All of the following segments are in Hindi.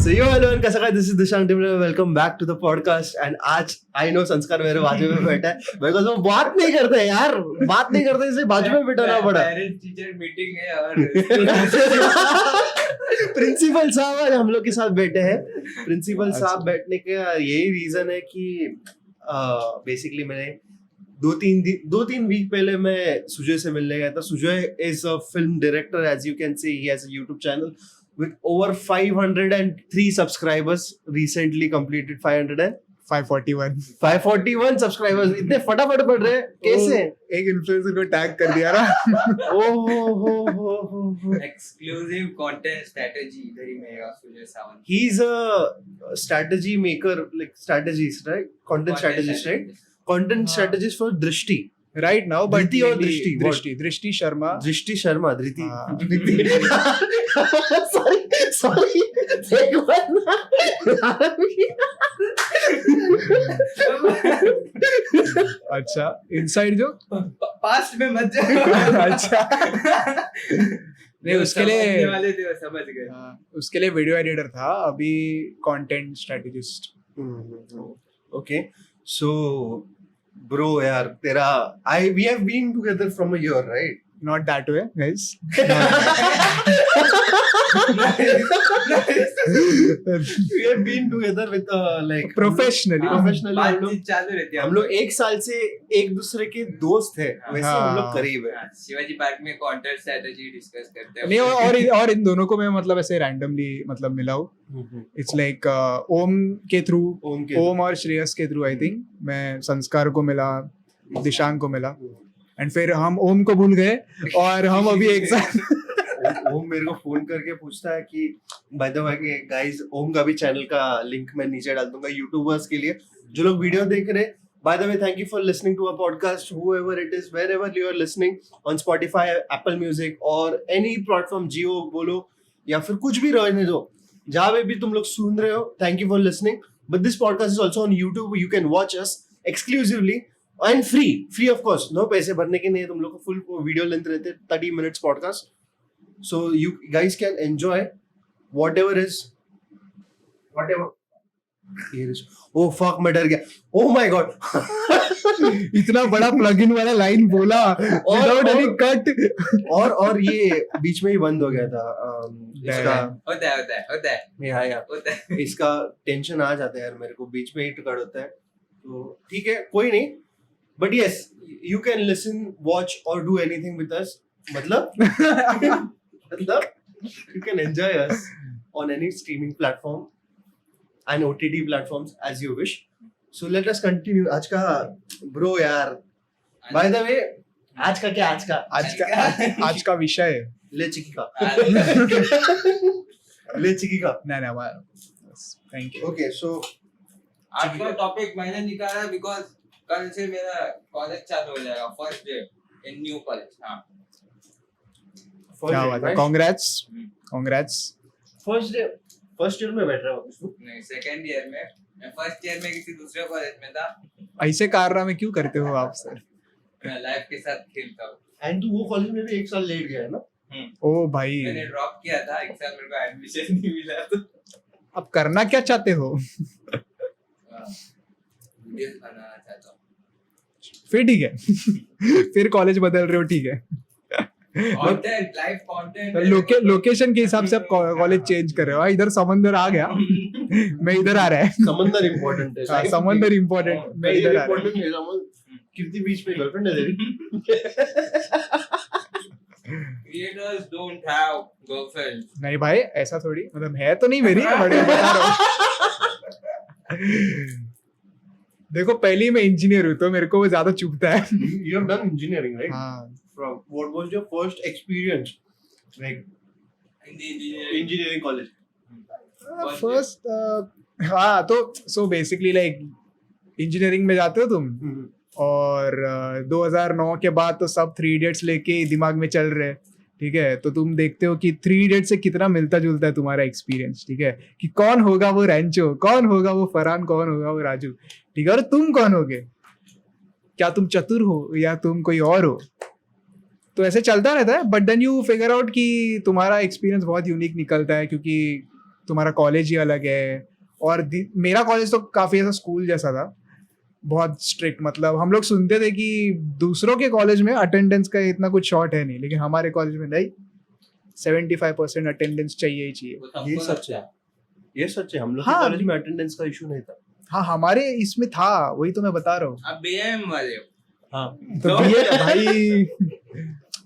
So yo everyone, कैसा है? This is Dishant Timle. Welcome back to the podcast. And आज I know संस्कार मेरे बाजू में बैठा है because वो बात नहीं करते यार, बात नहीं करते इसलिए बाजू में बैठाना पड़ा. पेरेंट्स टीचर मीटिंग है और प्रिंसिपल साहब आज हम लोग के साथ बैठे हैं. प्रिंसिपल साहब बैठने का यही रीजन है कि बेसिकली मैंने दो तीन वीक पहले मैं सुजय से मिलने गया था. Sujay is a film director, as you can see. He has a YouTube channel with over 503 subscribers. Recently completed 541 subscribers. इतने फटाफट बढ़ रहे हैं कैसे? एक इन्फ्लुएंसर को टैग कर दिया ना. हो एक्सक्लूसिव कंटेंट स्ट्रेटजी इधर ही मिलेगा Sujay Sawant. he is a strategy maker, like strategist, right? Content strategist, right? Content strategist for Drishti right now, but Dhriti or Drishti? Drishti Sharma. Drishti Sharma. Dhriti. sorry एक बार ना. अच्छा, इनसाइड जो पास्ट में मत जाओ. अच्छा नहीं, उसके लिए वाले थे समझ गए. उसके लिए वीडियो एडिटर था, अभी content strategist. Okay, so bro यार तेरा we have been together from a year, right? Not that way, guys. We have been together with like Professionally. बातचीत चालू रहती है. हम लोग एक साल से एक दूसरे के दोस्त है, वैसे हम लोग करीब है. शिवाजी पार्क में कंटेंट स्ट्रेटजी डिस्कस करते हैं. नहीं, और इन दोनों को मैं मतलब ऐसे रैंडमली मतलब मिला हूँ. इट्स लाइक ओम के थ्रू, ओम और श्रेयस के थ्रू. आई थिंक मैं संस्कार को मिला, दिशांक को मिला, एंड फिर हम ओम को भूल गए और हम अभी एक साथ. ओम मेरे को फोन करके पूछता है कि बाय द वे गाइस, ओम का भी चैनल का लिंक मैं नीचे डाल दूंगा यूट्यूबर्स के लिए जो लोग वीडियो देख रहे हैं. By the way, thank you for listening to our podcast, whoever it is, wherever you are listening, on Spotify, Apple Music और any platform, जियो बोलो या फिर कुछ भी रहने दो, जहाँ पे भी तुम लोग सुन रहे हो. Thank you for listening. But this podcast is also on YouTube. You can watch us exclusively and free of course. No पैसे भरने के नहीं, तुम लोग को फुल वीडियो लेंथ रहते 30 minutes podcast. So you guys can enjoy whatever. Oh fuck, मैं डर गया. Oh my god. इतना बड़ा प्लगइन वाला लाइन बोला without any cut. और ये बीच में ही बंद हो गया था. इसका होता है या इसका टेंशन आ जाता है यार मेरे को, बीच में ही टिकट होता है. तो ठीक है, कोई नहीं. But yes, you can listen, watch or do anything with us. मतलब you can enjoy us on any streaming platform and OTT platforms as you wish. So let us continue. आज का bro यार, by the way, आज का विषय ले चिकी का. नहीं, थैंक यू. Okay, so आज का टॉपिक मैंने निकाला बिकॉज कल से मेरा कॉलेज चालू हो जाएगा. First day in new college. हाँ, क्या बात है. कांग्रेट्स. फर्स्ट ईयर में बैठ रहा हूँ. नहीं, सेकंड ईयर में. मैं फर्स्ट ईयर में किसी दूसरे कॉलेज में था. ऐसे कारनामे क्यों करते हो आप सर? मैं लाइफ के साथ खेलता हूँ. एंड तू वो कॉलेज में भी एक साल लेट गया है ना? ओ भाई, मैंने ड्रॉप किया था, एक साल मेरे को एडमिशन नहीं मिला. तो अब करना क्या चाहते हो? वीडियोस बनाना चाहता हूँ. फिर ठीक है. फिर कॉलेज बदल रहे हो, ठीक है. Content, live content. लोकेशन के हिसाब से आप कॉलेज चेंज कर रहे हो. इधर समंदर आ गया, मैं इधर आ रहा है. समंदर इम्पोर्टेंट है. समंदर इम्पोर्टेंट, मैं इधर आ रहा हूँ. कीर्ति बीच में गर्लफ्रेंड है तेरी? Creators don't have girlfriends. नहीं भाई, ऐसा थोड़ी, मतलब है तो नहीं मेरी, बट बता रहा हूँ. देखो, पहले मैं इंजीनियर हूँ तो मेरे को वो ज्यादा चुभता है. You have done engineering, right? हाँ. From what was your first experience, like In the engineering college? First हाँ, तो सो बेसिकली लाइक इंजीनियरिंग में जाते हो तुम, और 2009 के बाद तो सब 3 Idiots लेके दिमाग में चल रहे. ठीक है, तो तुम देखते हो कि 3 Idiots से कितना मिलता जुलता है तुम्हारा एक्सपीरियंस. ठीक है, कि कौन होगा वो रैंचो, कौन होगा वो फरहान, कौन होगा वो राजू. ठीक है, और तुम कौन होगे? क्या तुम चतुर हो या तुम कोई और हो? तो ऐसे चलता रहता है. But then you figure out कि तुम्हारा एक्सपीरियंस बहुत यूनिक निकलता है, क्योंकि तुम्हारा कॉलेज ही अलग है। और मेरा कॉलेज तो काफी ऐसा स्कूल जैसा था, बहुत स्ट्रिक्ट। मतलब हम लोग सुनते थे कि दूसरों के कॉलेज में अटेंडेंस का इतना कुछ शॉर्ट है नहीं, लेकिन हमारे कॉलेज में नहीं, 75% अटेंडेंस चाहिए ही चाहिए। वो सबको ये सच लगता है, ये सच है। हम लोग हाँ, कॉलेज में अटेंडेंस का इशू नहीं था। हाँ हमारे इसमें था, वही तो मैं बता रहा हूँ। आप बीएम वाले हो। हाँ, तो ये भाई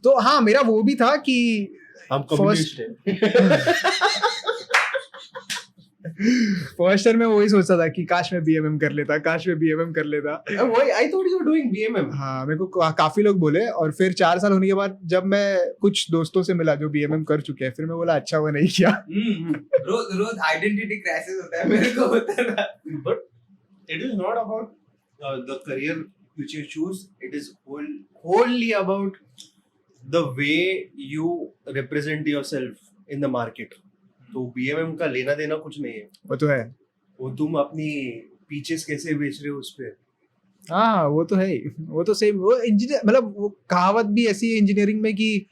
तो हाँ मेरा वो भी था कि हम कम्युनिस्ट हैं। फर्स्ट ईयर में वही सोचता था कि काश मैं बीएमएम कर लेता, काश मैं बीएमएम कर लेता। Why? I thought you were doing BMM. हाँ मेरे को काफी लोग बोले, और फिर 4 साल होने के बाद जब मैं कुछ दोस्तों से मिला जो बीएमएम कर चुके हैं, फिर मैं बोला अच्छा हुआ नहीं किया। रोज रोज आइडेंटिटी क्राइसिस होता है, मेरे को होता था। But it is not about the career which you choose. It is wholly about the way you represent yourself in the market. तो BMM का लेना देना कुछ नहीं है। वो तो है, वो तुम अपनी पीचेस कैसे बेच रहे हो उस पे। हाँ वो तो है ही। वो तो सेम, वो इंजीनियर मतलब वो कहावत भी ऐसी है इंजीनियरिंग में कि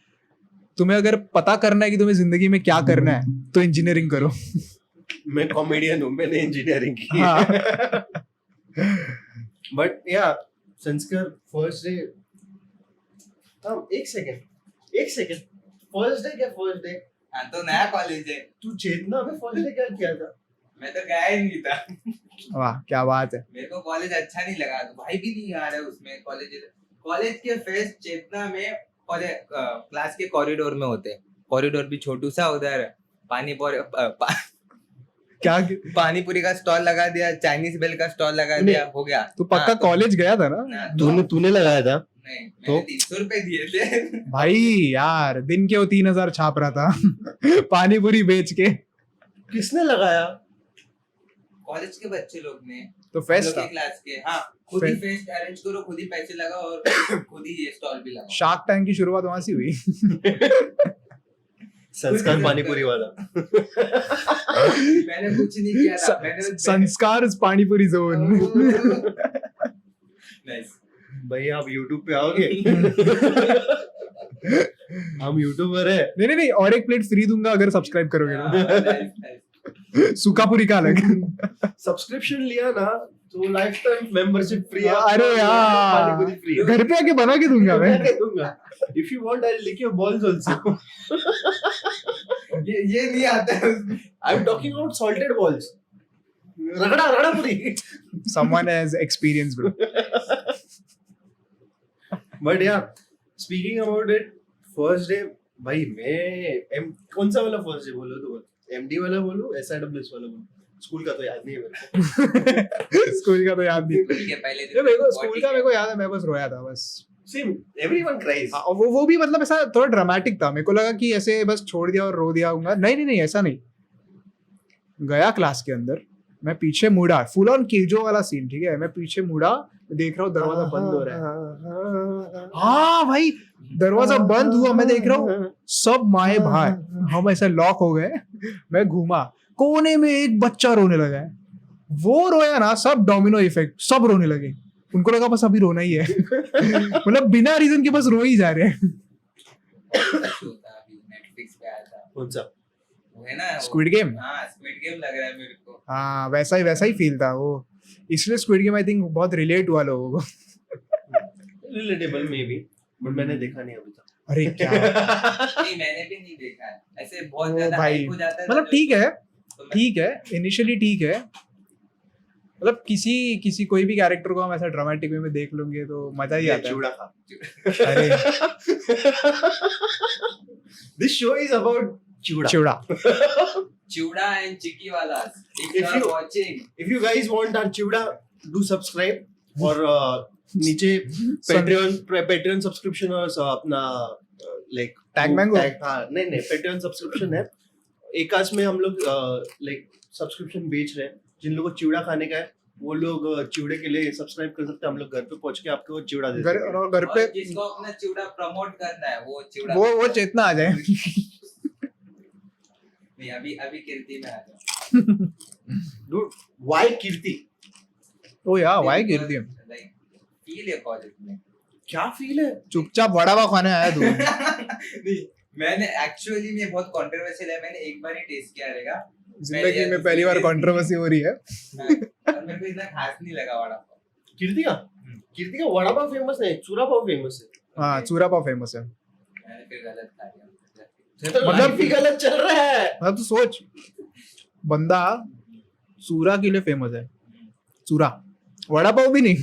तुम्हें अगर पता करना है कि तुम्हें जिंदगी में क्या करना है तो इंजीनियरिंग करो। मैं कॉमेडियन हूँ, मैंने इंजीनियरिंग की है। हाँ। बट या संस्कार फर्स्ट डे, एक सेकंड फर्स्ट डे क्या फर्स्ट डे? हाँ तो नया कॉलेज है, तू चेतना में फर्स्ट डे क्या किया था? मैं तो गया ही नहीं था। वाह क्या बात है। मेरे को कॉलेज अच्छा नहीं लगा, तो भाई भी नहीं आ रहा है उसमें। कॉलेज के फेस्ट चेतना में और क्लास के कॉरिडोर में होते हैं। कॉरिडोर भी छोटू सा, उधर क्या पानीपुरी का स्टॉल लगा दिया, चाइनीज बेल का स्टॉल लगा दिया, हो गया। तू पक्का कॉलेज गया था ना? तूने लगाया था? नहीं, तो? मैंने 300 रुपए दिए थे। भाई यार दिन के वो 3000 छाप रहा था पानीपुरी बेच के। किसने लगाया? कॉलेज के बच्चे लोग ने, तो फेस्ट के क्लास के। हाँ, खुद ही फेस्ट अरेंज करो, खुद ही पैसे लगाओ और खुद ही ये स्टॉल भी लगाओ। शार्क टैंक की शुरुआत वहां से हुई। संस्कार पानीपुरी वाला। मैंने कुछ नहीं किया था, मैंने संस्कार पानीपुरी जोन। नाइस। भाई आप YouTube पे आओगे? हम यूट्यूबर है। नहीं और एक प्लेट फ्री दूंगा अगर सब्सक्राइब करोगे नाइस। सुकापुरी का अलग। सब्सक्रिप्शन लिया ना तो लाइफ टाइम मेंबरशिप फ्री है। अरे यार पानीपुरी फ्री है। घर पे आके बना के दूंगा मैं। If you want, I'll lick your balls also. ये नहीं आता है उसमें। I'm talking about salted balls. रगड़ा पूरी। Someone has experience bro. But yeah, speaking about it, first day भाई मैं कौन सा वाला फर्स्ट डे बोलो तो MD वाला बोलो SIWS वाला बोलो? स्कूल का तो याद नहीं है मेरे को। स्कूल का तो याद नहीं। ठीक है, पहले दिन मेरे को स्कूल का मेरे को याद है, मैं बस रोया था बस। Same, everyone cries. हाँ, वो भी मतलब ऐसा थोड़ा ड्रामेटिक था। मेरे को लगा कि ऐसे बस छोड़ दिया और रो दिया होगा। नहीं ऐसा नहीं। गया क्लास के अंदर, मैं पीछे मुड़ा, फुल ऑन केजो वाला सीन, ठीक है। मैं पीछे मुड़ा, देख रहा हूँ दरवाजा बंद हो रहा है। हाँ भाई दरवाजा बंद हुआ, मैं देख रहा हूँ सब माए भाई हम ऐसे लॉक हो गए। मैं घूमा, कोने में एक बच्चा रोने लगा है। वो रोया ना, सब डोमिनो इफेक्ट, सब रोने लगे। उनको लगा बस अभी रोना ही है। मतलब बिना रीजन के बस रो ही जा रहे हैं। नेटफ्लिक्स पे आया था, कौन सा? वो है ना स्क्विड गेम। हाँ, स्क्विड गेम लग रहा है मेरे को। हाँ वैसा ही फील था वो, इसलिए स्क्विड गेम आई थिंक बहुत रिलेट हुआ लोगों को। Relatable maybe, but मैंने देखा नहीं अभी तक। अरे क्या नहीं, मैंने भी नहीं देखा है। ऐसे बहुत ज्यादा भाई hype हो जाता है, मतलब तो ठीक है इनिशियली ठीक है। मतलब किसी कोई भी कैरेक्टर को हम ऐसा ड्रामेटिक वे में देख लोगे तो मजा ही आता है। चूड़ा खा। अरे This show is about चूड़ा। चूड़ा एंड चिक्की वाला। If you- watching, If you guys want our चूड़ा, do subscribe और नीचे Patreon सब्सक्रिप्शन और अपना लाइक Tag Mango? हाँ नहीं Patreon सब्सक्रिप्शन है। एक आज में हम लोग लाइक सब्सक्रिप्शन बेच रहे हैं। जिन लोगों को चिवड़ा खाने का है वो लोग चिवड़े के लिए सब्सक्राइब कर सकते हैं। हम लोग घर पे पहुंच के आपको चिवड़ा दे घर देंगे। और घर पे और जिसको अपना चिवड़ा प्रमोट करना है वो चिवड़ा वो चेतना आ जाए। नहीं, अभी कीर्ति में आ जाओ। Dude, why कीर्ति? ओ या वाई गिरती है। लाइक फील है कॉलेज में। क्या फील है? चुपचाप वड़ा पाव खाने आया तू। नहीं, मैंने एक्चुअली में बहुत कंट्रोवर्शियल है, मैंने एक बार ही टेस्ट किया रहेगा जिंदगी में पहली बार कंट्रोवर्सी हो रही है। और मेरे को इतना खास नहीं लगा वड़ा पाव। कीर्ति का वड़ा पाव फेमस है, चूरा पाव फेमस है। हाँ चूरा पाव फेमस है। मैंने फिर गलत खा लिया। मतलब भी गलत चल रहा है। मतलब तू सोच, बंदा चूरा के लिए फेमस है, चूरा, वड़ा पाव भी नहीं।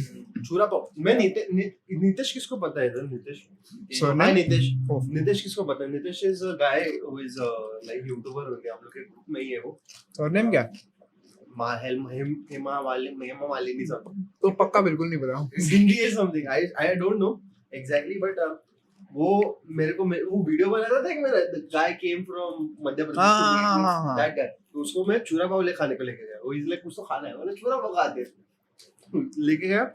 चूरा पाव। मैं नीतीश किसको पता है इधर? नीतीश Surname? हाय नीतीश। Oh. नीतीश किसको पता है? Nitish is a guy who is like YouTuber हो गया, हम लोग के ग्रुप में ही है वो। सरनेम क्या? हेमा मालिनी सब। तो पक्का बिल्कुल नहीं पता। हिंदी है something, I don't know exactly, but वो मेरे को वो वीडियो बनाता था कि मेरा गाय came from Madhya Pradesh, that guy. तो उसको मैं चूरा पाव ले खाने को लेके गया। वो इज लाइक कुछ तो खाना है, मैंने चूरा पाव खा दिया, लेके गया।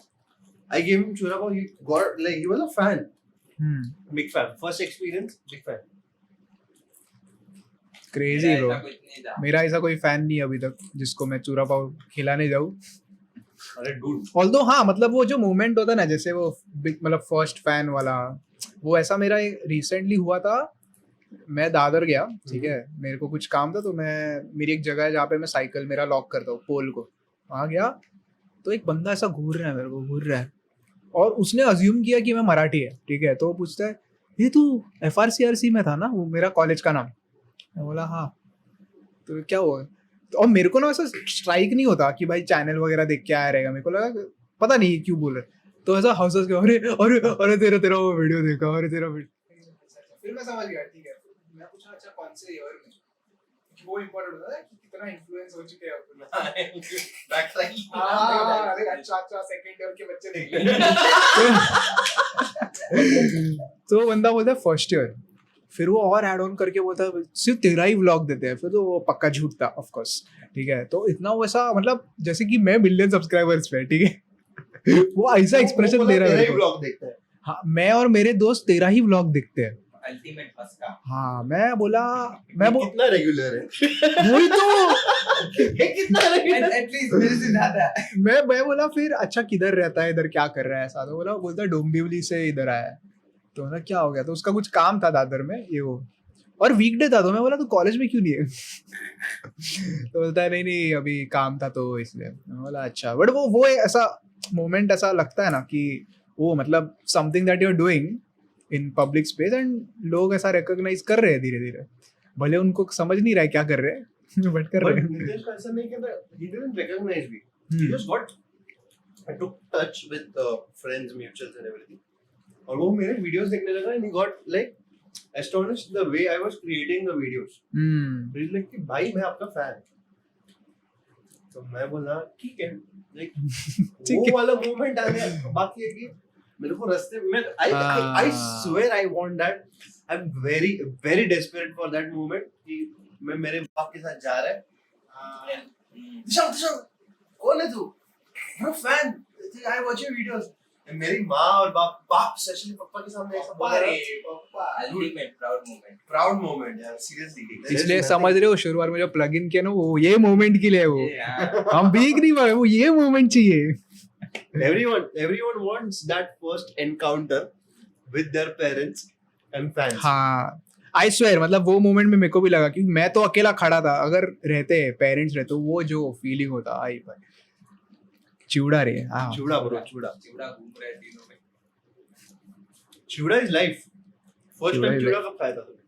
I gave him chura pav. He got like he was a fan, big fan. First experience, big fan. Crazy bro. ऐसा कुछ नहीं था। मेरा ऐसा कोई फैन नहीं है अभी तक जिसको मैं चूरा पाव खिलाने जाऊँ। अरे dude, ऑल्दो हाँ, मतलब वो जो मोमेंट होता है ना, जैसे वो मतलब फर्स्ट फैन वाला, वो ऐसा मेरा रिसेंटली हुआ था। मैं दादर गया, ठीक है, मेरे को कुछ काम था, तो मैं मेरी एक जगह है जहाँ पे मैं साइकिल मेरा लॉक करता हूँ पोल को, वहाँ गया तो एक बंदा ऐसा घूर रहा है, मेरे को घूर रहा है, और उसने अज्यूम किया कि मैं मराठी है, ठीक है। तो वो पूछता है, ये तू FRCRC में था ना, वो मेरा कॉलेज का नाम। मैं बोला हाँ। तो क्या हुआ? तो और मेरे को ना ऐसा स्ट्राइक नहीं होता कि भाई चैनल वगैरह देख के आया रहेगा, मेरे को लगा पता नहीं क्यों बोल रहे। तो ऐसा हंस के अरे अरे अरे तेरा वो वीडियो देखा, अरे तेरा वीडियो। फिर मैं समझ गया, ठीक है। मैं पूछा अच्छा कौन से ईयर में, वो इम्पोर्टेंट होता है कि कितना इन्फ्लुएंस हो चुके हैं अपन। अरे अच्छा सेकंड ईयर के बच्चे देख तो बंदा बोलता है फर्स्ट ईयर, फिर वो और ऐड ऑन करके बोलता है सिर्फ तेरा ही व्लॉग देते हैं, फिर तो वो पक्का झूठ था ऑफ कोर्स, ठीक है। तो इतना वैसा मतलब जैसे कि मैं मिलियन सब्सक्राइबर्स पे, ठीक है, वो ऐसा एक्सप्रेशन दे रहा है। व्लॉग देखता है। हाँ, मैं और मेरे दोस्त तेरा ही व्लॉग देखते हैं। अल्टीमेट मस्का। हाँ, मैं बोला कितना रेगुलर है वही तो ये कितना रेगुलर एटलीस्ट मेरे से ज्यादा है। मैं बोला फिर अच्छा किधर रहता है, इधर क्या कर रहा है ऐसा। तो बोलता डोंबिवली से इधर आया है। तो ना क्या हो गया, तो उसका कुछ काम था दादर में, ये वो, और वीकडे था। तो मैं बोला तो कॉलेज में क्यों नहीं है? तो बोलता है नहीं अभी काम था तो इसलिए। मैं बोला अच्छा। बट वो ऐसा मोमेंट ऐसा लगता है ना कि वो मतलब something that you are doing in public space and लोग ऐसा रिकॉग्नाइज कर रहे हैं धीरे धीरे, भले उनको समझ नहीं रहा है क्या कर रहे हैं बट कर रहे हैं। नीतीश का ऐसा नहीं कहता, he didn't recognize me. He just got, I took touch with friends, mutuals and everything. और वो मेरे वीडियोस देखने लगा and he got like astonished the way I was creating the videos. He's like कि भाई मैं आपका फैन। तो मैं बोला ठीक है, like वो वाला मोमेंट आ गया। बाकी है कि मेरे को रास्ते में I swear I want that. I'm very desperate for that moment कि मैं मेरे बाप के साथ जा रहा है। दिशा कौन है तू? मैं fan, I watch your videos. मेरी माँ और बाप स्पेशली पापा के सामने ऐसा बोल रहा है। अल्टीमेट प्राउड मोमेंट यार, सीरियसली। इसलिए समझ रहे हो शुरुआत में जो प्लग इन किया ना, वो ये मोमेंट के लिए, वो हम भीग नहीं पाए, वो ये मोमेंट चाहिए। Everyone wants that first encounter with their parents and fans. हाँ, आई स्वेयर, मतलब वो मोमेंट में मेरे को भी लगा कि मैं तो अकेला खड़ा था, अगर रहते पेरेंट्स रहते वो जो फीलिंग होता, आई भाई चिवड़ा रे। हाँ, चिवड़ा ब्रो, चिवड़ा घूम रहे तीनों में। चिवड़ा इज लाइफ। फर्स्ट टाइम चिवड़ा कब खाया था तुमने?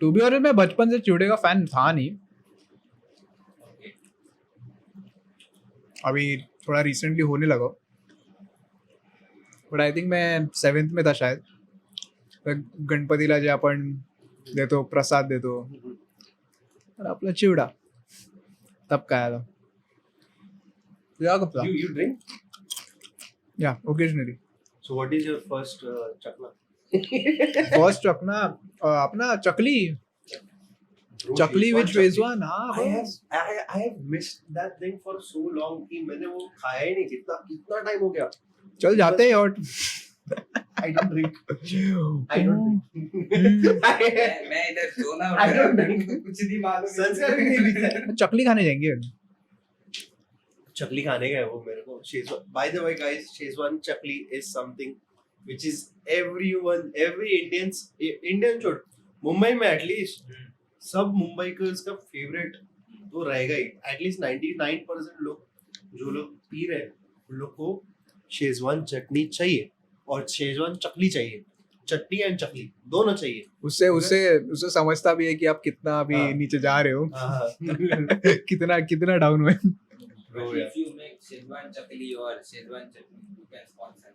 टू बी ऑनेस्ट मैं बचपन से चिवड़े का फैन था नहीं, अभी थोड़ा रिसेंटली होने लगा। बट आई थिंक मैं 7th में था शायद, गणपतीला जे आपण देतो प्रसाद देतो, तर आपला चिवडा तब काय आला। तुझा कब था? You drink? या occasionally. So what is your first chakla? First अपना चकली विच वेजवान। हाँ, I have missed that thing for so long कि मैंने वो खाया ही नहीं। कितना टाइम हो गया। चल जाते हैं और I don't drink. मैं इधर सोना I don't drink. कुछ नहीं मालूम। संस्कार भी नहीं पीता। चकली खाने जाएंगे। चकली खाने का है वो मेरे को Schezwan bye the way guys Schezwan chakli is something which is every Indian छोड़ मुंबई में एटलीस्ट सब मुंबईकर्स का फेवरेट तो रहेगा ही एटलीस्ट 99% लोग जो लोग पी रहे हैं उन लोग को शेजवान चटनी चाहिए और शेजवान चकली चाहिए चटनी एंड चकली दोनों चाहिए उससे उससे उससे समझता भी है कि आप कितना अभी हाँ। नीचे जा रहे हो हाँ कितना कितना डाउन हुए But if you make Szechuan chakli or Szechuan chutney, you can sponsor.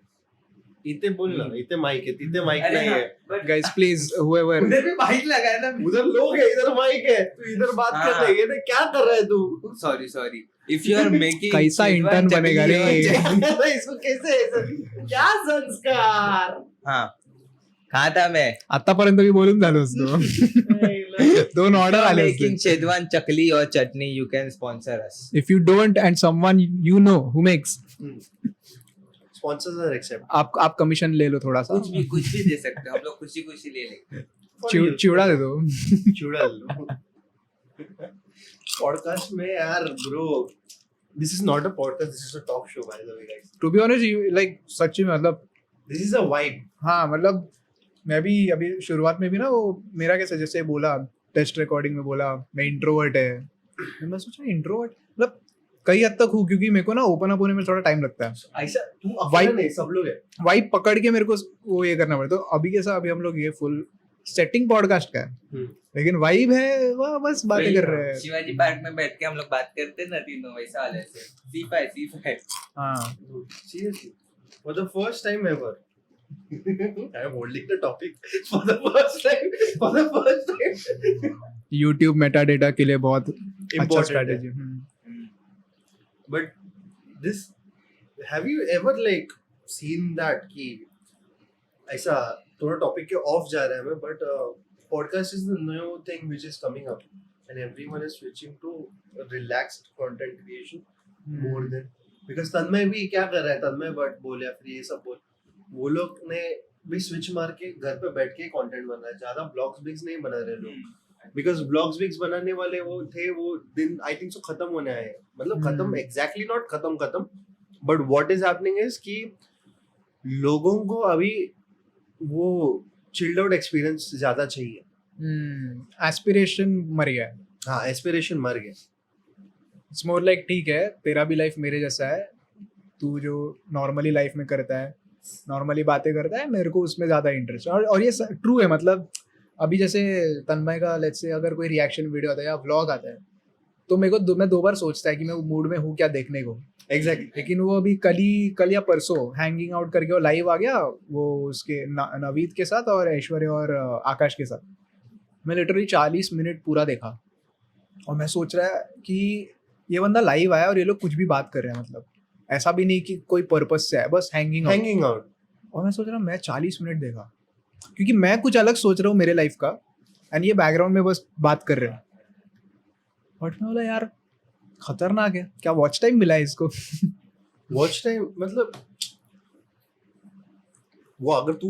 इथे बोल ना इथे माइक है इथे माइक अरे नहीं हाँ, है but गाइस प्लीज whoever उधर भी माइक लगाया था उधर लोग है इधर माइक है तू इधर बात हाँ। कर रहे है क्या कर रहा है तू sorry if you are making कैसा intern बनेगा रे? इसको कैसे क्या संस्कार हाँ कहाँ था मैं आतापर्यंत मी बोलून झालो असतो दोन ऑर्डर आले मेकिंग असते शेजवान चकली और chutney you can sponsor us if you don't and someone you know who makes sponsors are accept आप कमीशन ले लो थोड़ा सा कुछ भी दे सकते हो हम लोग खुशी ले लेंगे चिवड़ा दे दो चूड़ा लो पॉडकास्ट में यार bro this is not a podcast this is a talk show by the way guys to be honest like सच्ची में मतलब दिस इज अ वाइब हाँ मतलब मैं भी अभी शुरुआत में भी ना वो मेरा कैसे जैसे बोला टेस्ट रिकॉर्डिंग में बोला मैं इंट्रोवर्ट है मैं सोचा इंट्रोवर्ट मतलब कई हद तक हूँ क्योंकि मेरे को ना ओपन अप होने में थोड़ा टाइम लगता है ऐसा तू अकेला नहीं सब लोग है वाइब पकड़ के मेरे को वो ये करना पड़ता है तो अभी कैसा अभी हम लोग ये फुल सेटिंग पॉडकास्ट का है लेकिन वाइब है वह बस बातें कर रहे हैं शिवाजी पार्क में बैठ के हम लोग बात करते हैं ना तीनों वैसा वाले से C5 हाँ seriously for the first time ever I am holding the topic for the first time YouTube Meta data के लिए बहुत अच्छा Important strategy but this have you ever like seen that कि ऐसा थोड़ा टॉपिक के ऑफ जा रहा है मैं but podcast is the new thing which is coming up and everyone is switching to relaxed content creation more than because Tanmay भी क्या कर रहा है तन्मय बट बोल या फिर ये सब बोल वो लोग ने भी स्विच मार के घर पे बैठ के कंटेंट बना रहा है ज्यादा ब्लॉग्स बिग्स नहीं बना रहे लोग बिकॉज ब्लॉग्स बिग्स बनाने वाले वो थे वो दिन आई थिंक सो खत्म होने आए मतलब खत्म एग्जैक्टली नॉट खत्म but what is happening is कि लोगों को अभी वो चिल्ड आउट एक्सपीरियंस ज्यादा चाहिए एस्पिरेशन मर गया है हाँ एस्पिरेशन मर गया इट्स मोर लाइक ठीक है तेरा भी लाइफ मेरे जैसा है तू जो नॉर्मली लाइफ में करता है नॉर्मली बातें करता है मेरे को उसमें ज़्यादा इंटरेस्ट है और ये ट्रू है मतलब अभी जैसे तन्मय का लेट्स से अगर कोई रिएक्शन वीडियो आता है या व्लॉग आता है तो मेरे को मैं दो बार सोचता है कि मैं मूड में हूँ क्या देखने को एग्जैक्टली लेकिन वो अभी कल या परसों हैंगिंग आउट करके वो लाइव आ गया वो उसके नवीद के साथ और ऐश्वर्या और आकाश के साथ मैं लिटरली 40 मिनट पूरा देखा और मैं सोच रहा कि ये बंदा लाइव आया और ये लोग कुछ भी बात कर रहे हैं मतलब ऐसा भी नहीं कि कोई पर्पस से है बस हैंगिंग आउट और मैं सोच रहा मैं 40 मिनट देखा क्योंकि मैं कुछ अलग सोच रहा हूँ मेरे लाइफ का एंड ये बैकग्राउंड में बस बात कर रहे हैं बट मैं बोला यार खतरनाक है क्या वॉच टाइम मिला है इसको वॉच टाइम मतलब वो अगर तू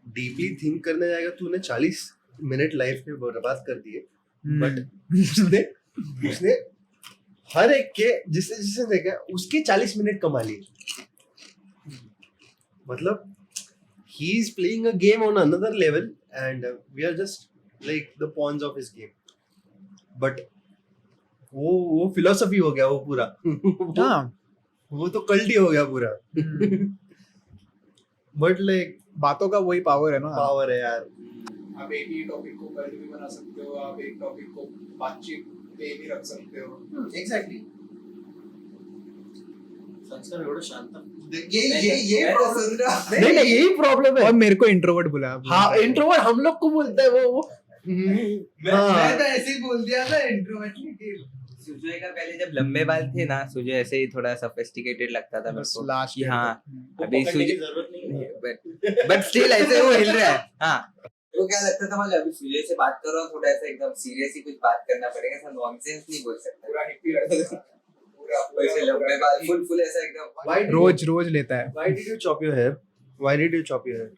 डीपली थिंक करने जाएगा तूने 40 मिनट लाइफ में बर्बाद कर दिए बट उसने हर एक के जिसने देखा उसके 40 मिनट कमा लिए मतलब he is playing a game on another level and we are just like the pawns of his game but वो फिलोसफी हो गया वो पूरा वो तो कल्टी हो गया पूरा बट लाइक बातों का वही पावर है ना पावर है यार आप एक ही टॉपिक को कल्ट भी बना सकते हो आप एक टॉपिक को बातचीत पे भी रख सकते हो एग्जैक्टली संस्कार एवढं शांत ये प्रॉब्लम नहीं यही प्रॉब्लम है और मेरे को इंट्रोवर्ट बुला हाँ इंट्रोवर्ट हम लोग को बोलता है वो मैं तो ऐसे ही बोल दिया ना इंट्रोवर्ट लेके सुजय का पहले जब लंबे बाल थे ना सुजय ऐसे ही थोड़ा सोफिस्टिकेटेड लगता था मेरे को लास्ट कि हाँ अभी पकड़ने की सुजय जरूरत नहीं है बट स्टिल ऐसे वो हिल रहा है हाँ वो क्या लगता था मतलब अभी सुजय से बात कर रहा हूँ थोड़ा ऐसा एकदम सीरियस ही कुछ बात करना पड़ेगा ऐसा नॉनसेंस नहीं बोल सकता पूरा हिप्पी रहता पूरा वैसे लंबे बाल फुल ऐसा एकदम रोज लेता है Why did you chop your hair? Why did you chop your hair?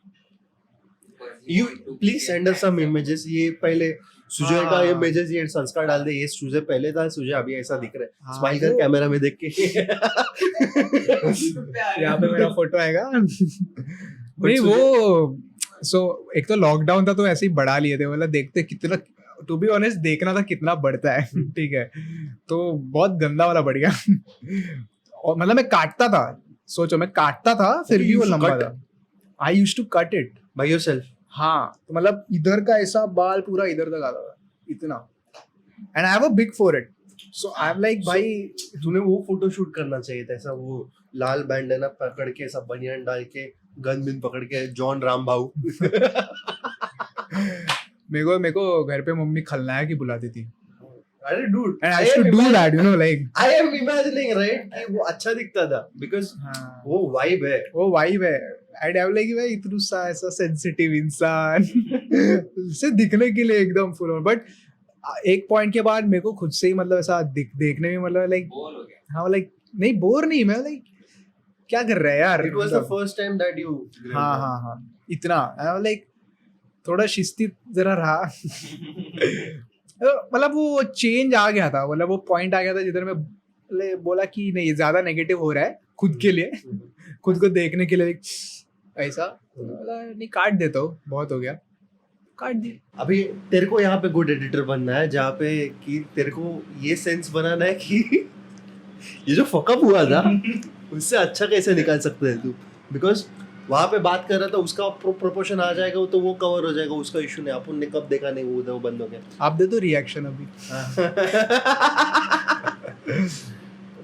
You please send us some images. ये पहले सुजय का ये हाँ। मेजर ये संस्कार डाल दे, ये सुजय पहले था, सुजय अभी ऐसा दिख रहा है, हाँ, स्माइल कर वो- कैमरा में देख के। यहाँ पे मेरा फोटो आएगा। नहीं वो सो एक तो लॉकडाउन था तो ऐसे ही बढ़ा लिए थे, मतलब देखते कितना, टू बी ऑनेस्ट देखना था कितना बढ़ता है। ठीक है, तो बहुत गंदा वाला बढ़ गया। और मतलब मैं काटता था, सोचो मैं काटता था फिर Okay, भी you वो used to लंबा cut? था। I used to cut it. by yourself. हाँ, तो मतलब इधर का ऐसा बाल पूरा इधर तक आता था इतना, and I have a big forehead, so I am like भाई तूने वो फोटो शूट करना चाहिए था, ऐसा वो लाल बैंडना पकड़ के, सब बनियान डाल के, गन बिन पकड़ के, जॉन राम भाऊ। मेरे को घर पे मम्मी खलनायक ही बुलाती थी, अरे dude, and I used to do that, you know like. I am imagining right कि वो अच्छा दिखता था बिकॉज़ हाँ, वो वाइब है। वो वाइब है। आई हैव लाइक भाई इतना सा ऐसा सेंसिटिव इंसान से दिखने के लिए एकदम फुल ऑन, बट एक पॉइंट के बाद मेरे को खुद से ही मतलब ऐसा देखने में मतलब लाइक, बोर हो गया। हाँ लाइक नहीं बोर नहीं, मैं लाइक क्या कर रहा है यार। It was the first time that you हाँ हाँ हाँ, इतना लाइक थोड़ा शिस्ती जरा रहा। मतलब वो चेंज आ गया था, मतलब वो पॉइंट आ गया था जिधर मैं बोला कि नहीं ज्यादा नेगेटिव हो रहा है खुद के लिए, खुद को देखने के लिए ऐसा, नहीं काट देता हूँ, बहुत हो गया, काट दिया। अभी तेरे को यहाँ पे गुड एडिटर बनना है, जहाँ पे कि तेरे को ये सेंस बनाना है कि ये जो फकअप हुआ था उससे अच्छा कैसे निकाल सकते हैं तू, बिकॉज वहां पे बात कर रहा था उसका प्रोपोर्शन आ जाएगा तो वो कवर हो जाएगा, उसका इशू नहीं, अपन ने कब देखा नहीं वो उधर वो बंद हो गया। आप दे दो रिएक्शन अभी।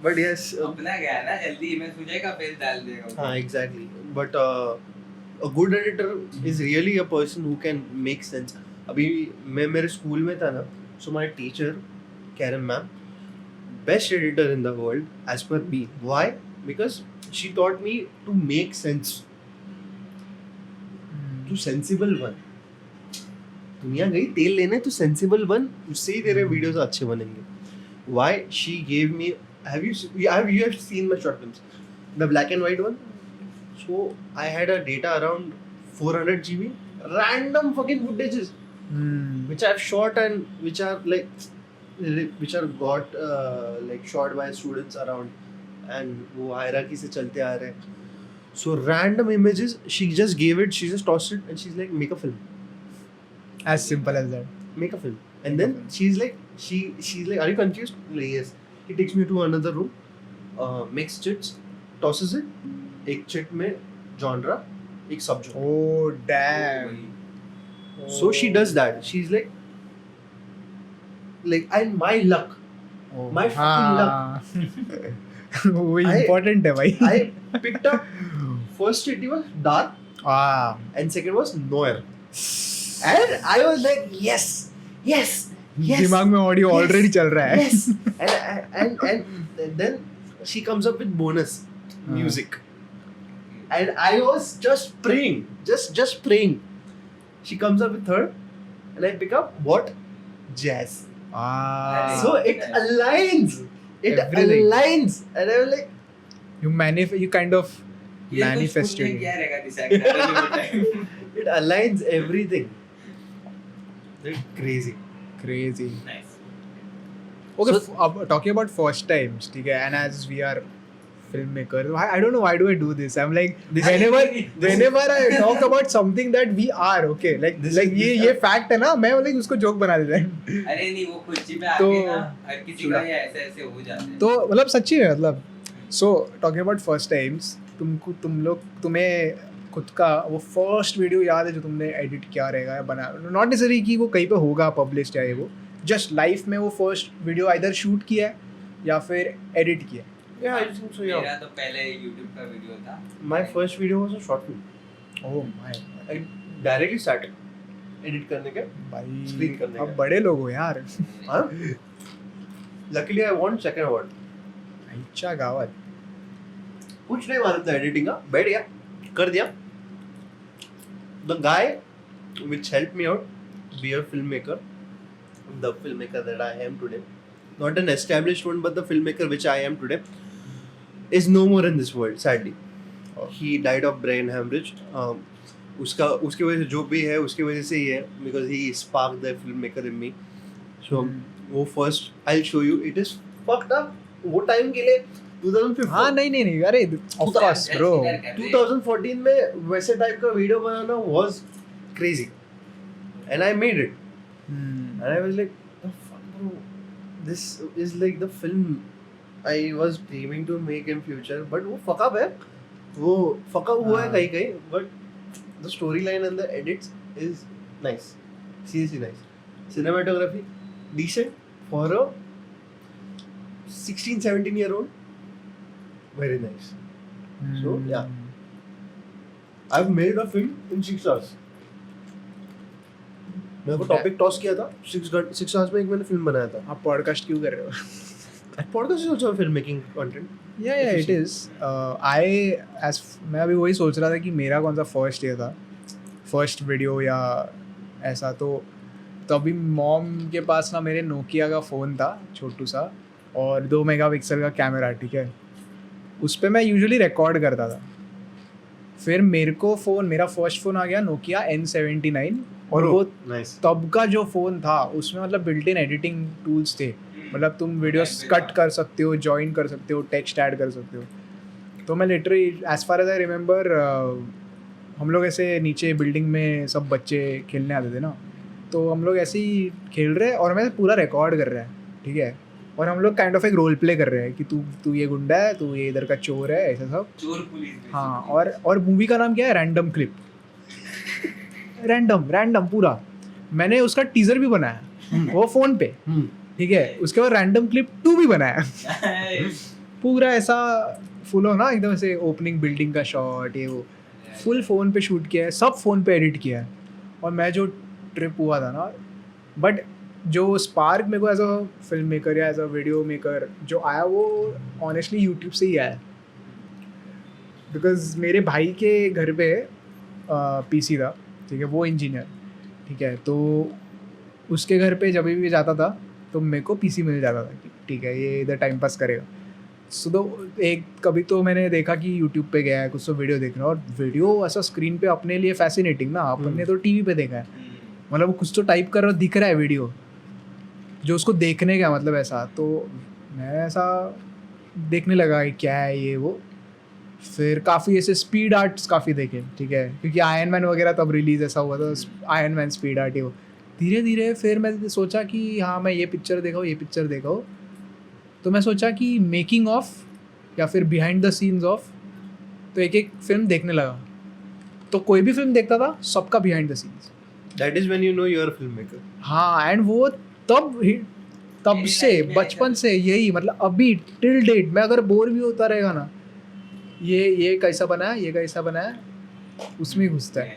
बट यस, अपना गया ना जल्दी, मैं सुजय का फेस डाल देगा। हाँ exactly, but a good editor is really a person who can make sense. अभी मैं मेरे स्कूल में था ना, so my teacher Karen ma'am, best editor in the world as per me. Why? Because she taught me to make sense, to sensible बन। दुनिया गई तेल लेने, तो sensible बन, उससे ही तेरे वीडियोस अच्छे बनेंगे। Why? She gave me, you have seen my short films, the black and white one. So I had a data around 400 GB random fucking footages which I've shot and which are got like shot by students around and वो hierarchy से चलते आ रहे हैं। So random images, she just gave it, she just tossed it and she's like make a film, as simple as that. make a film, and then she's like she's like are you confused? Like, yes. He takes me to another room, makes chits, tosses it, एक चिट में genre, एक सब genre. Oh damn. So she does that. She's like and my luck, Oh, my fucking luck. वो I- important है भाई। I picked up first it was dark Ah. and second was noir, and I was like yes, yes, yes. दिमाग में ऑडियो Yes. ऑलरेडी चल रहा है। Yes, and then she comes up with bonus music, and I was just praying, just praying. She comes up with third, and I pick up what? Jazz. Ah. So it aligns. It Everything. aligns, and I was like, you kind of manifested it. क्या रहेगा decide करने में time। it aligns everything. It's crazy. Crazy. Nice। Okay, So- talking about first times, ठीक है, and as we are filmmakers, I don't know why do I do this. I'm like whenever I talk about something that we are, okay, like This like is- ये fact है ना, मैं like उसको joke बना देता है। अरे नहीं, वो कुछ भी तो- आके ना हर किसी का ये ऐसे ऐसे हो जाते हैं। तो मतलब सच्ची है, मतलब so talking about first times, तुम्हें खुद का वो फर्स्ट वीडियो याद है जो तुमने एडिट किया रहेगा या बना, नॉट नेसेसरी कि वो कहीं पे होगा पब्लिश्ड या ये वो, जस्ट लाइफ में वो फर्स्ट वीडियो आइदर शूट किया है या फिर एडिट किया है? Yeah, I think so. Yeah. मेरा तो पहले YouTube का वीडियो था। My first video was a short film. Oh my I directly started edit करने के. भाई, Screen करने अब का. बड़े लोग हो यार। हाँ? Luckily, I won second award. अच्छा गावत। कुछ नहीं मालूम था एडिटिंग का, बैठ गया, कर दिया. The guy which helped me out be a filmmaker, the filmmaker that I am today, not an established one, but the filmmaker which I am today, is no more in this world, sadly. He died of brain hemorrhage. उसका उसकी वजह से जो भी है उसकी वजह से ही है, because he spark the film maker in me. So वो first I will show you. It is fucked up. वो टाइम के लिए 2015 हाँ नहीं अरे ऑफ कोर्स ब्रो 2014 में वैसे टाइप का video banana was crazy, and I made it. And I was like, the fuck, bro? This is like the film I was dreaming to make in future. But वो fuck up है. वो fuck up हुआ है हाँ. कहीं. But the storyline and the edits is nice. Seriously nice. Cinematography decent for a 16-17-year-old. Very nice. So yeah, I've made a film in 6 hours. मेरे को टॉपिक टॉस किया था 6 आवर्स में एक मैंने फिल्म बनाया था. आप पॉडकास्ट क्यों कर रहे हो? Podcast is also film making content. या इट इज मैं अभी वही सोच रहा था कि मेरा कौन सा फर्स्ट ये था, फर्स्ट वीडियो या ऐसा. तो अभी मॉम के पास ना मेरे नोकिया का फ़ोन था छोटू सा, और 2 मेगापिक्सल का कैमरा, ठीक है. उस पर मैं यूजुअली रिकॉर्ड करता था. फिर मेरा फर्स्ट फ़ोन आ गया नोकिया N79, और वो तब का जो फ़ोन था उसमें मतलब बिल्ट इन एडिटिंग टूल्स थे. मतलब तुम वीडियोस कट कर सकते हो, जॉइन कर सकते हो, टेक्स्ट ऐड कर सकते हो. तो मैं literally as far as I remember, हम लोग ऐसे नीचे बिल्डिंग में सब बच्चे खेलने आते थे ना, तो हम लोग ऐसे ही खेल रहे हैं और मैं पूरा रिकॉर्ड कर रहा है, ठीक है. और हम लोग काइंड ऑफ एक रोल प्ले कर रहे हैं कि तू ये गुंडा है, तू ये इधर का चोर है, ऐसा सब. चोर पुलिस. हाँ. और मूवी का नाम क्या है? Random clip. रैंडम पूरा. मैंने उसका टीजर भी बनाया वो फ़ोन पे, ठीक है. उसके बाद रैंडम क्लिप 2 भी बनाया. पूरा ऐसा फुल हो ना एकदम ऐसे ओपनिंग बिल्डिंग का शॉट, ये वो फुल फ़ोन पे शूट किया है, सब फ़ोन पे एडिट किया है. और मैं जो ट्रिप हुआ था ना, बट जो स्पार्क मेरे को एज अ फिल्म मेकर या एज अ वीडियो मेकर जो आया वो ऑनेस्टली यूट्यूब से ही आया. बिकॉज मेरे भाई के घर पे पीसी था, ठीक है. वो इंजीनियर, ठीक है. तो उसके घर पे जब भी जाता था तो मेरे को पीसी मिल जाता था कि ठीक है ये इधर टाइम पास करेगा. सो तो कभी तो मैंने देखा कि यूट्यूब पे गया है कुछ तो वीडियो देखना, और वीडियो ऐसा स्क्रीन पे अपने लिए फैसिनेटिंग ना. अपन ने तो टीवी पे देखा है, मतलब वो कुछ तो टाइप कर रहा दिख रहा है वीडियो जो उसको देखने का मतलब ऐसा. तो मैं ऐसा देखने लगा कि क्या है ये वो. फिर काफ़ी ऐसे स्पीड आर्ट्स काफ़ी देखे, ठीक है, क्योंकि आयरन मैन वगैरह तब रिलीज़ ऐसा हुआ था. आयरन मैन स्पीड आर्ट, ये वो धीरे धीरे. फिर मैं सोचा कि हाँ मैं ये पिक्चर देखा हूँ. तो मैं सोचा कि मेकिंग ऑफ या फिर बिहाइंड द सीन्स ऑफ, तो एक फिल्म देखने लगा. तो कोई भी फिल्म देखता था सबका behind the scenes. That is when you know you are a film maker. हाँ. एंड वो तब से बचपन से यही, मतलब अभी टिल डेट मैं अगर बोर भी होता रहेगा ना, ये कैसा बना है, ये कैसा बना है, उसमें घुसता है.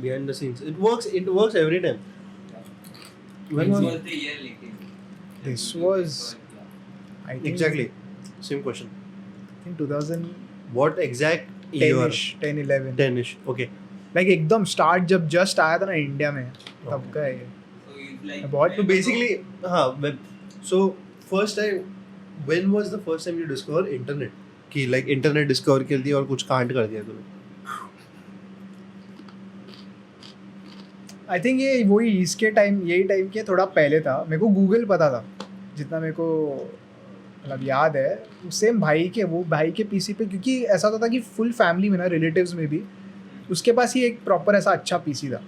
Behind the scenes, it works every time. When was the year leaking? This was, I think, exactly same question. I think 2010-ish, What exact year? 10-11. 10ish. Okay. Like एकदम स्टार्ट जब जस्ट आया था ना इंडिया में, तब का है. So it's like बहुत. So basically, हाँ. So first time, when was the first time you discover internet? कि like internet discover कर दिया और कुछ कांड कर दिया तूने. आई थिंक ये यही टाइम के थोड़ा पहले था. मेरे को गूगल पता था जितना मेरे को मतलब याद है. सेम भाई के पीसी पे, क्योंकि ऐसा होता था कि फुल फैमिली में ना, रिलेटिव्स में भी उसके पास ही एक प्रॉपर ऐसा अच्छा पीसी था.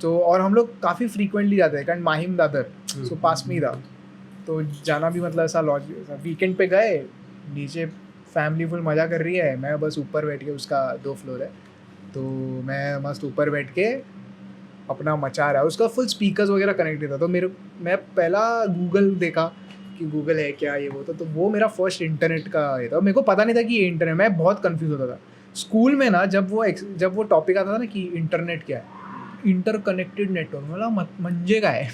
तो और हम लोग काफ़ी फ्रीक्वेंटली जाते हैं, कारण माहिम दादर सो पास में ही था. तो जाना भी मतलब ऐसा वीकेंड पे गए, नीचे फैमिली फुल मज़ा कर रही है, मैं बस ऊपर बैठ के, उसका 2 फ्लोर है, तो मैं मस्त ऊपर बैठ के अपना मचा रहा है. उसका फुल स्पीकर्स वगैरह कनेक्टेड था. तो मैं पहला गूगल देखा कि गूगल है क्या, ये वो. तो वो मेरा फर्स्ट इंटरनेट का ये था. मेरे को पता नहीं था कि ये इंटरनेट, मैं बहुत कंफ्यूज होता था स्कूल में ना. जब वो टॉपिक आता था ना कि इंटरनेट क्या है, इंटरकनेक्टेड नेटवर्क, मतलब मंजे का है.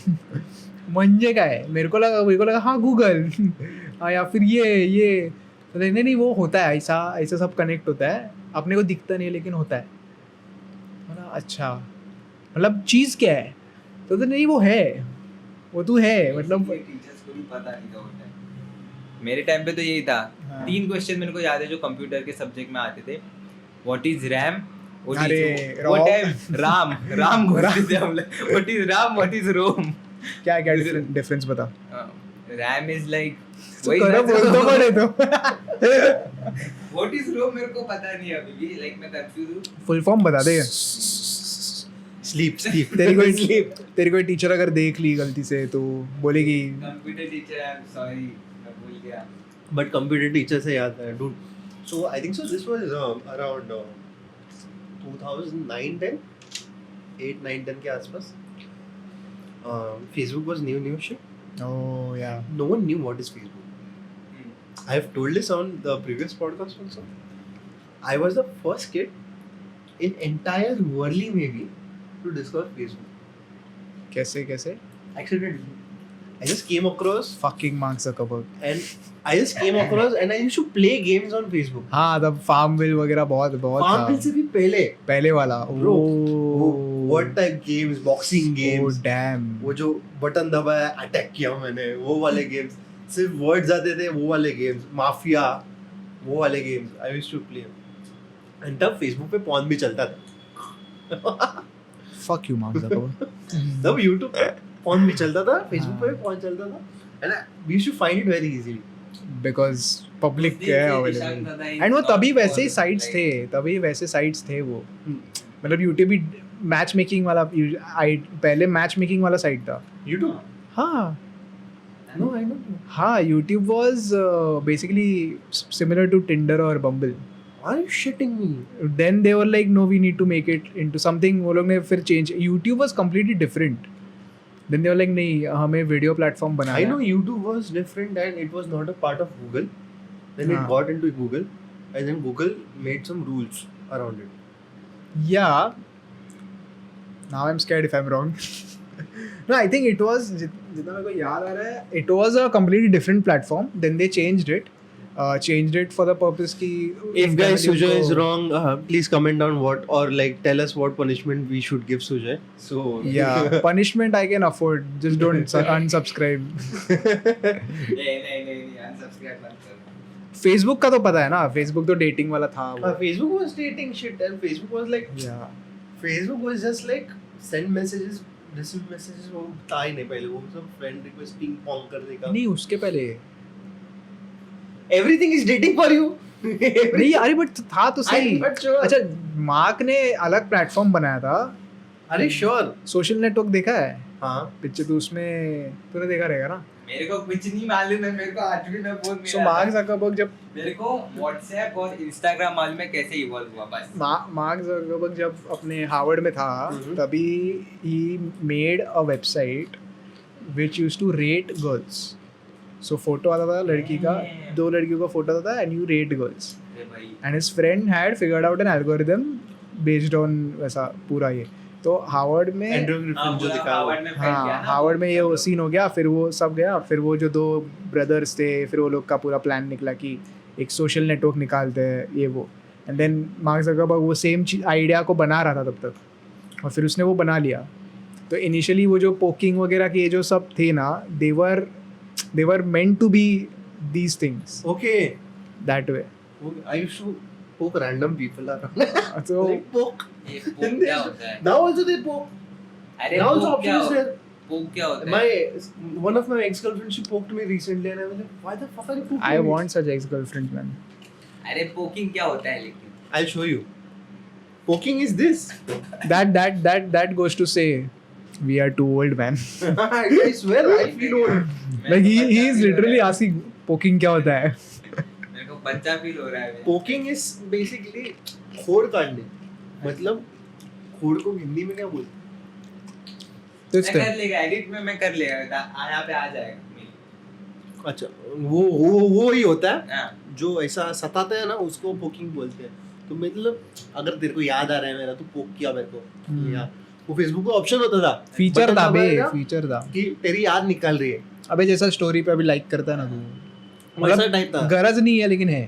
मंजे का है. मेरे को लगा हाँ गूगल हाँ, या फिर ये तो नहीं वो होता है ऐसा सब कनेक्ट होता है, अपने को दिखता नहीं लेकिन होता है. अच्छा मतलब चीज़ क्या है, तो नहीं वो है, वो तो है. मतलब टीचर्स को भी पता नहीं था होता है. मेरे टाइम पे तो यही था. 3 क्वेश्चन मेरे को याद है जो कंप्यूटर के सब्जेक्ट में आते थे. व्हाट इज रैम, अरे, वो Rom. टाइम राम घुसते थे हम लोग. What is RAM? What is ROM? क्या डिफरेंस बता. RAM is like तो करो बोल तो पड़े तो. What is ROM मेरे को पता नहीं अभी भी. Like मैं कंफ्यूज हूँ. फुल फॉर्म बता दे. स्लीप तेरी कोई टीचर अगर देख ली गलती से तो बोलेगी. Computer teacher, I am sorry, मैं भूल गया. बट कंप्यूटर टीचर से याद है dude. So I think so this was around 2009-10 8-9-10 के आसपास. Facebook was new shit. Oh yeah. No one knew what is Facebook. I have told this on the previous podcast also. I was the first kid in entire Worli maybe to discover Facebook. कैसे? Accidentally. I just came across Fucking Mark Zuckerberg. and I used to play games on Facebook. हाँ तब Farmville वगैरह बहुत Farmville था. से भी पहले वाला. Bro, Oh. what type games, boxing games. Oh damn. वो जो बटन दबाया अटैक किया मैंने, वो वाले गेम्स. सिर्फ वर्ड्स आते थे, वो वाले गेम्स. माफिया, वो वाले games I used to play. And तब फेसबुक पे पॉर्न भी चलता था. Fuck you Mark Zuckerberg. तब यूट्यूब पे पॉर्न भी चलता था, फेसबुक पे पॉर्न चलता था. And we used to find it very easily. Because public है available. And वो तभी वैसे ही साइट्स थे वो. मतलब यूट्यूब भी मैच मेकिंग वाला पहले मैच मेकिंग वाला साइट था. यूट्यूब? हाँ. No, I don't know. हाँ, YouTube was basically similar to Tinder or Bumble. Are you shitting me? Then they were like, no, we need to make it into something. वो लोग ने फिर change. YouTube was completely different. Then they were like, नहीं, हमें video platform बनाना I है. know YouTube was different and it was not a part of Google. Then it हाँ. got into Google and then Google made some rules around it. Yeah. Now I'm scared if I'm wrong. No, I think it was जितना मेरे को याद आ रहा है, it was a completely different platform. Then they changed it for the purpose कि If guys family Sujay को- is wrong, please comment down what or like tell us what punishment we should give Sujay. So Yeah, punishment I can afford. Just don't unsubscribe. नहीं unsubscribe मत करो. Facebook का तो पता है ना, Facebook तो dating वाला था वो. Facebook was dating shit and Facebook was like Yeah. Facebook was just like send messages, receive messages. वो था ही नहीं पहले, वो सब friend request ping pong करने का. नहीं उसके पहले. Everything is dating for you. नहीं अरे बट था तो सही. I'm not sure. अच्छा मार्क ने अलग प्लेटफॉर्म बनाया था. अरे sure. सोशल नेटवर्क देखा है? हाँ. पिक्चर तो उसमें तूने देखा रहेगा ना. मेरे को कुछ नहीं मालूम है. मेरे को आज भी मैं बहुत So मार्क ज़करबर्ग जब मेरे को WhatsApp और Instagram मालूम है कैसे इवॉल्व हुआ बस. मार्क ज़करबर्ग जब अपने हार्वर्ड में था तभी he made a website which used to rate girls. So photo आता था लड़की का, 2 लड़कियों का फोटो आता था and you rate girls. अरे भाई And his friend had figured out an algorithm based on वैसा पूरा ये. तो हार्वर्ड में Andrew Griffin जो दिखा हार्वर्ड में फैल गया हाँ ना. हार्वर्ड में ये सीन हो गया. फिर वो सब गया. फिर वो जो 2 ब्रदर्स थे फिर वो लोग का पूरा प्लान निकला कि एक सोशल नेटवर्क निकालते हैं ये वो. एंड देन मार्क ज़करबर्ग वो सेम आइडिया को बना रहा था तब तक और फिर उसने वो बना लिया. तो इनिशियली वो जो पोकिंग वगैरह के ये जो सब थे ना they were meant to be these things Okay. that way. I used to poke random people around. So Like poke. ये पोक क्या होता है? Now also they poke. अरे Now also पोक क्या option is होता है? there. पोक क्या होता है? One of my ex-girlfriends, she poked me recently and I was like, why the fuck are you poking I me? want such ex-girlfriends man. अरे पोकिंग क्या होता है लेकिन? I'll show you. Poking is this. That goes to say we are too old man. I swear, I feel old. Like he is literally asking poking क्या होता है. मेरे को बच्चा फील हो रहा है. Poking is basically खोड़ काटने. मतलब खोड़ को हिंदी में क्या बोलते हैं? तो मैं कर लेगा एडिट में मैं कर लेगा. यहाँ पे आ जाएगा. अच्छा, वो ही होता है हाँ. जो ऐसा सताते हैं ना उसको पोकिंग बोलते हैं. तो मतलब अगर तेरे को याद आ रहा है मेरा तो पोक किया मेरे को या वो फेसबुक का ऑप्शन होता था फीचर बटन था बे दबाएगा फीचर था. कि तेरी याद निकल रही है. अबे जैसा स्टोरी पे अभी लाइक करता है ना तू. वैसा टाइप था. गरज नहीं है लेकिन है.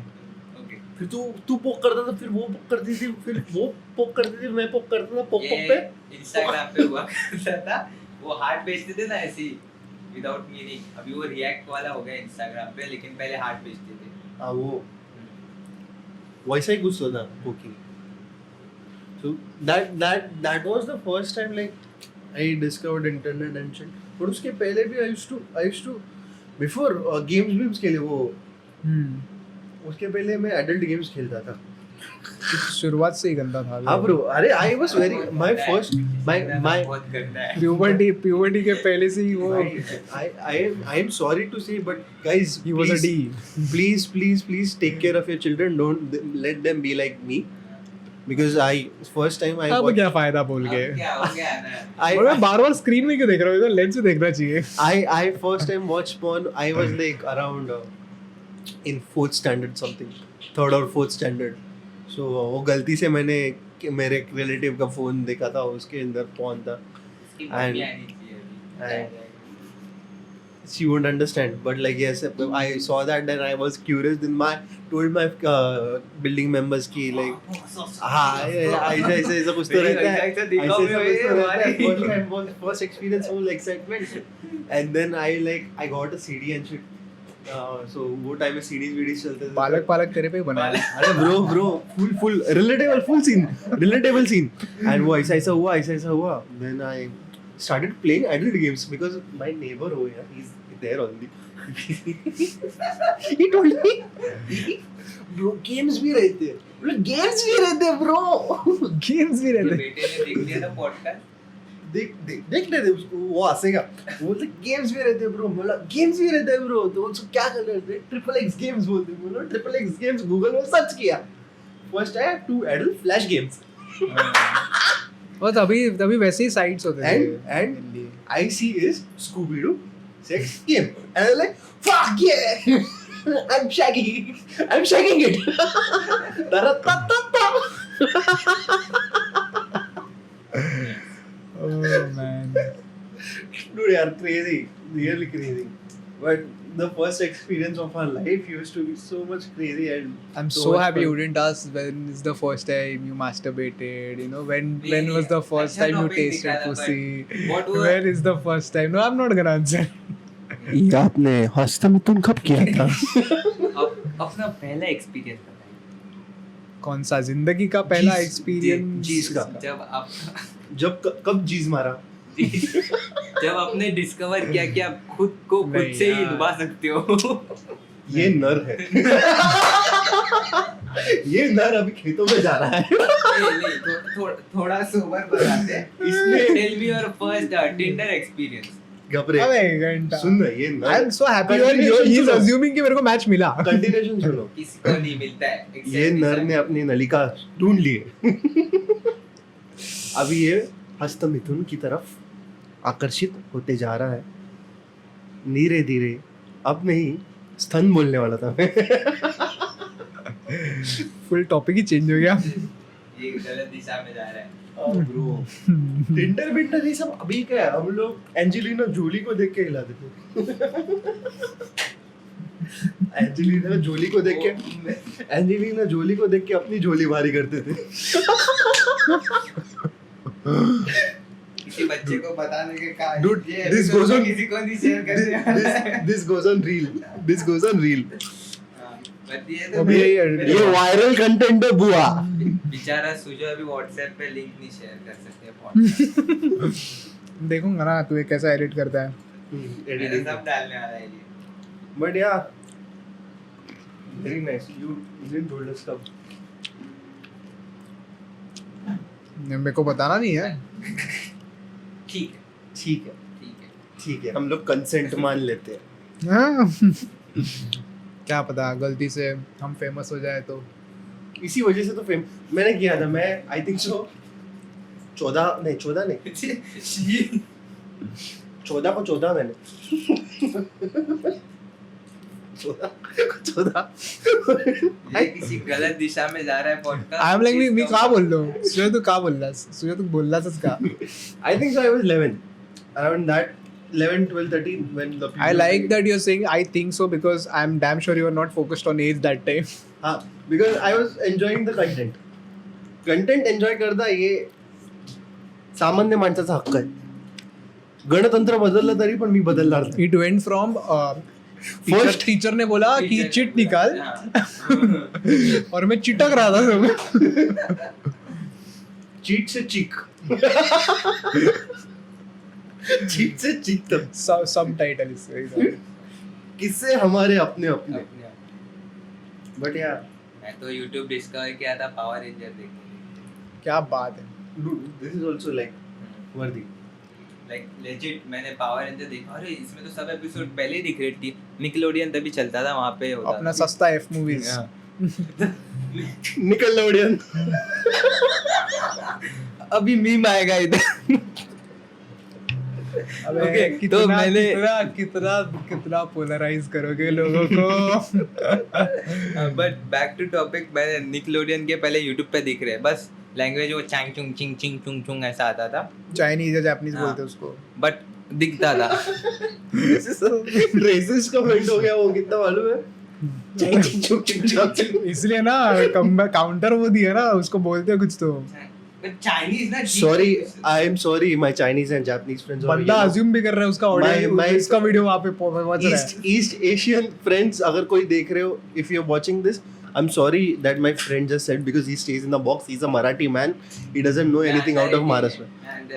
ओके. फिर तू पोक करता था फिर वो पोक करती थी फिर वो पोक करती थी मैं पोक करता था पोक पे इंस्टाग्राम पे हुआ करता था. वो हार्ट भेजते थे ना ऐसे विदाउट मीनिंग. अभी वो रिएक्ट वाला हो गया इंस्टाग्राम पे लेकिन पहले हार्ट भेजते थे. हाँ वो वैसा ही कुछ होता poking. So that was the first time like I discovered internet and shit. But उसके पहले भी I used to before games के लिए वो उसके पहले मैं adult games खेलता था. शुरुआत से ही गंदा था. हाँ bro, अरे I was very my first my बहुत गंदा है. puberty के पहले से ही वो I am sorry to say, but guys, he was a D. please take care of your children. Don't let them be like me. Because first time I अब watched, क्या फायदा बोल के. अब क्या हो गया ना. और मैं बार-बार स्क्रीन में क्यों देख रहा हूँ, इधर लेंस में देखना चाहिए. I first time watched porn. I was like around in 4th standard something, 3rd or 4th standard. So वो गलती से मैंने मेरे रिलेटिव का फोन देखा था, उसके अंदर porn था. इसकी मम्मी आनी चाहिए अभी. She won't understand, but like yes, I saw that and I was curious. Then told my building members की like हाँ ऐसा कुछ तो रहता है. ऐसा दिखाओ भाई. First experience was excitement, and then I got a CD and shit. So वो टाइम में CDs वीडीज चलते थे. पालक तेरे पे ही बना है. अरे bro full relatable scene. And वो ऐसा हुआ. Then I started playing adult games because my neighbor over here, he's there only. He told me, bro, games भी रहते हैं. Games भी रहते हैं bro. गेम्स भी रहते. बेटे ने देख लिया था पॉडकास्ट. देख लेते उसको, वो हंसेगा. वो बोलते गेम्स भी रहते हैं ब्रो. बोला गेम्स भी रहते हैं ब्रो. तो उसको क्या कर रहे थे? XXX गेम्स बोलते. बोला XXX गेम्स. गूगल में सर्च किया. First I had 2 adult flash games. और तभी वैसे ही साइट्स होते थे. And I see is Scooby-Doo sex game. And I'm like, fuck yeah! I'm shagging it. Tara-ta-ta-ta. Oh man. Dude, yaar, crazy. Really crazy. But the first experience of our life used to be so much crazy and I'm so so much happy fun. you didn't ask when is the first time you masturbated, you know, when नहीं, was the first अच्छा time you topic tasted निकाला, pussy, what was- when is the first time. No, I'm not gonna answer. ये आपने हस्तमिथुन कब किया था? अपना पहला एक्सपीरियंस बताइए. कौन सा जिंदगी का पहला जीस- एक्सपीरियंस? जीस का. जब आप कब जीज मारा? जब आपने डिस्कवर किया कि आप खुद नहीं से ही यार. डुबा सकते हो. ये नर है. ये नर अभी खेतों में जा रहा है. नहीं, थोड़ा सोबर बताते. इसने tell me your first Tinder experience. घबरे. अबे घंटा. सुन ना, ये नर. I'm so happy Continuation he's सुनो. assuming कि मेरे को मैच मिला. कंटिन्यूएशन सुनो. किसी को नहीं मिलता है. ये नर ने अपनी नलिका ढूंढ ली है. अभी ये हस्तमिथुन की तरफ आकर्षित होते जा रहा है. धीरे धीरे. अब नहीं, स्तन बोलने वाला था मैं. फुल टॉपिक ही चेंज हो गया. ये गलत दिशा में जा रहा है. ब्रो, टिंडर बिंडर ये सब अभी क्या है? हम लोग एंजेलिना जोली को देख के हिलाते थे. एंजेलिना जोली को देख के अपनी झोली भारी करते थे. किसी बच्चे को बताने के का Dude, ये this episode goes on- किसी को नहीं शेयर करने वाला है. This goes on reel. हाँ, but ये तो अभी मेरे- ये वायरल कंटेंट है बुआ. बेचारा सुजो अभी व्हाट्सएप पे लिंक नहीं शेयर कर सकते पॉडकास्ट. देखूंगा ना तू ये कैसा एडिट करता है. मैंने सब डालने वाला है ये. But yeah, very nice. You didn't told us कब. मेरे को बताना नहीं है. ठीक ठीक है. है. हम लोग कंसेंट मान लेते हैं. हाँ. क्या पता गलती से हम फेमस हो जाए तो. इसी वजह से तो फेम मैंने किया था. मैं आई थिंक सो 14 नहीं 14 को 14 मैंने 14 ये किसी गलत दिशा में जा रहा है podcast. I am like me कहाँ बोल रहा हूँ. सुजय तू कहाँ बोल रहा है? सुजय तू बोल रहा था का. I think so. I was 11 around that 11 12 13 when the I like that you're saying I think so because I'm damn sure you were not focused on age that time. हाँ, because I was enjoying the content enjoy करता ये सामान्य माणसाचा हक्क आहे. गणतंत्र बदललं तरी पण मी बदलणार नाही. It went from First- teacher ने बोला कि Teacher- चिट निकाल हाँ. और मैं चिटक रहा था सब. चीट से चीक चीट से चीक तक सब टाइटल इससे किससे हमारे अपने अपने अपने आप। बट यार मैं तो YouTube डिस्कवर किया था पावर रेंजर देखने। क्या बात है। दिस इज आल्सो लाइक वर्दी लाइक लेजिट मैंने पावर रेंजर देखा, अरे इसमें तो सब एपिसोड पहले ही दिख रही थी। निकलोडियन तभी चलता था, वहां पे होता अपना था। सस्ता एफ मूवीज। हाँ। निकलोडियन अभी मीम आएगा इधर। अबे Okay, कितना तो मैंने- कितना कितना पोलराइज करोगे लोगों को। बट बैक टू टॉपिक, मैंने निकलोडियन के पहले YouTube पे दिख रहे हैं, बस लैंग्वेज वो चैंग चुंग चिंग चिंग चुंग चुंग ऐसा आता था, चाइनीज या जापानीज हाँ। बोलते हैं उसको। बट दिखता था। रेसिस्ट कमेंट हो गया वो, कितना मालूम है? इसलिए ना काउंटर वो दिया ना, उसको बोलते हैं कुछ तो। चाइनीज ना, sorry, I am sorry, my Chinese and Japanese friends बंदा अज्यूम भी कर रहा है उसका ऑडियो, My- इसका वीडियो वहां पे पहुंच रहा है। ईस्ट एशियन फ्रेंड्स अगर कोई देख रहे हो, if you are watching this, I am sorry that my friend just said because he stays in the box, he is a Marathi man, he doesn't know anything out of Maharashtra.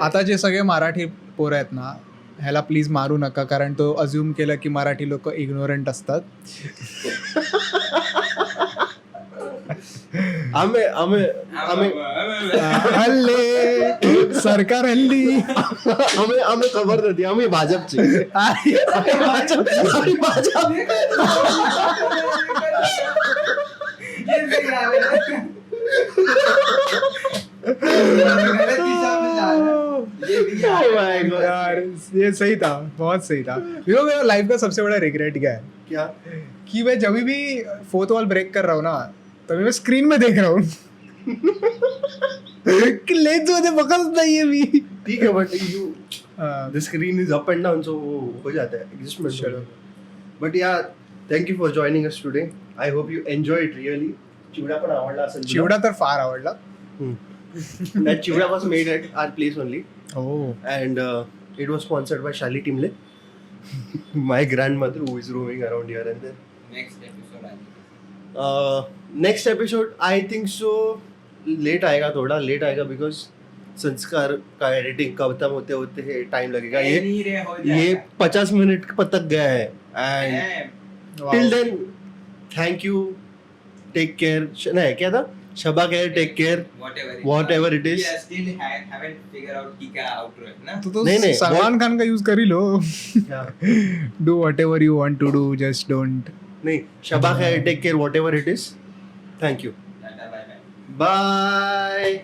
आता जे सगळे मराठी पोरं आहेत ना, ह्याला प्लीज मारू नका, कारण तो अज्यूम केलं की मराठी लोक इग्नोरंट असतात. आम्ही हल्ले सरकार हल्ली. आम्ही खबर नव्हती, आम्ही भाजपचे. आम्ही भाजप. Oh my God. यार ये सही था, बहुत सही था. यू नो मेरा लाइफ का सबसे बड़ा रिग्रेट क्या है क्या? कि मैं जब भी फोर्थ वॉल ब्रेक कर रहा हूँ ना, तभी मैं स्क्रीन में देख रहा हूँ कि लेंस मुझे पकड़ नहीं है भी. ठीक है, but you the screen is up and down, so वो हो जाता है adjustment. चलो. But yeah, thank you for joining us today. I hope you enjoyed really. Chivda पण आवडला असेल तुला? चिवडा तर फार आवडला. That chivda was made at our place only, Oh. and it was sponsored by Shali Timle, my grandmother who is roaming around here and there. Next episode I think so late आएगा, थोड़ा late आएगा because संस्कार का एडिटिंग खत्म होते होते टाइम लगेगा. ये 50 मिनट तक गया है. And Wow. Till then thank you, take care. नहीं क्या था, शबा care, take care, whatever it is. Still haven't figured out कि क्या outro है ना. तो नहीं, सलमान खान का यूज कर ही लो. क्या? Do whatever you want to do, just don't. नहीं, शबा care, take care, whatever it is. Thank you. Bye bye. Bye.